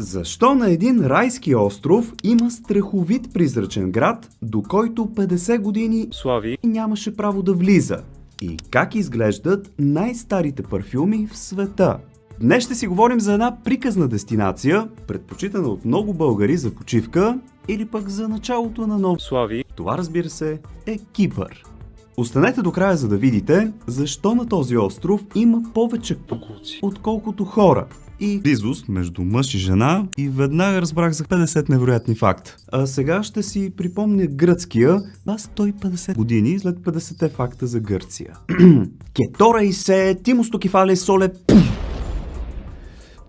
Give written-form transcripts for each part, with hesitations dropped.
Защо на един райски остров има страховит призрачен град, до който 50 години Слави, нямаше право да влиза? И как изглеждат най-старите парфюми в света? Днес ще си говорим за една приказна дестинация, предпочитана от много българи за почивка или пък за началото на нов. Слави, Това, разбира се, е Кипър. Останете до края, за да видите защо на този остров има повече покуци. отколкото хора. И близост между мъж и жена, и веднага разбрах за 50 невероятни факта. А сега ще си припомня гръцкия на 150 години след 50 факта за Гърция. Кетора и се, тимосто кефале соле.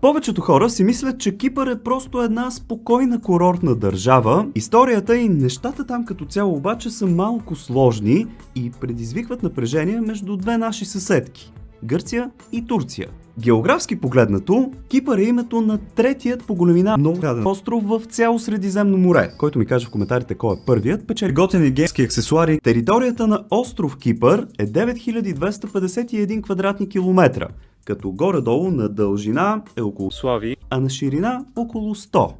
Повечето хора си мислят, че Кипър е просто една спокойна курортна държава. Историята и нещата там като цяло обаче са малко сложни и предизвикват напрежение между две наши съседки – Гърция и Турция. Географски погледнато, Кипър е името на третият по големина много остров в цяло Средиземно море. Който ми каже в коментарите кой е първият, печели готини геймски аксесуари. Територията на остров Кипър е 9251 квадратни километра, като горе-долу на дължина е около Слави, а на ширина около 100.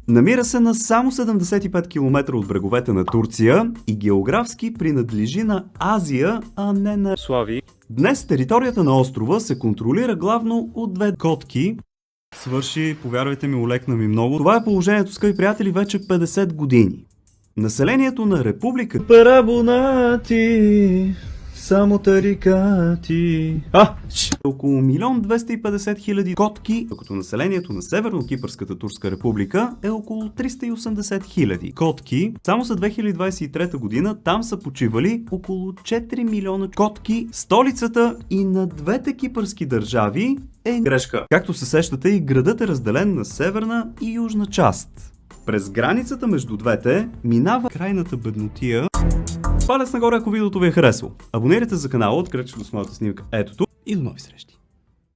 Намира се на само 75 км от бреговете на Турция и географски принадлежи на Азия, а не на... Слави, Днес територията на острова се контролира главно от две котки. Свърши, повярвайте ми, олекна ми много. Това е положението, скъпи приятели, вече 50 години. Населението на република парабонати, само тарикати. е около 1 250 000 котки, докато населението на Северно-Кипърската турска република е около 380 000 котки. Само за 2023 година там са почивали около 4 милиона котки. Столицата и на двете кипърски държави е грешка. Както се сещате, и градът е разделен на северна и южна част. През границата между двете минава крайната беднотия. Палец нагоре, ако видеото ви е харесало. Абонирайте за канала, открете до с моята снимка ето тук и до нови срещи.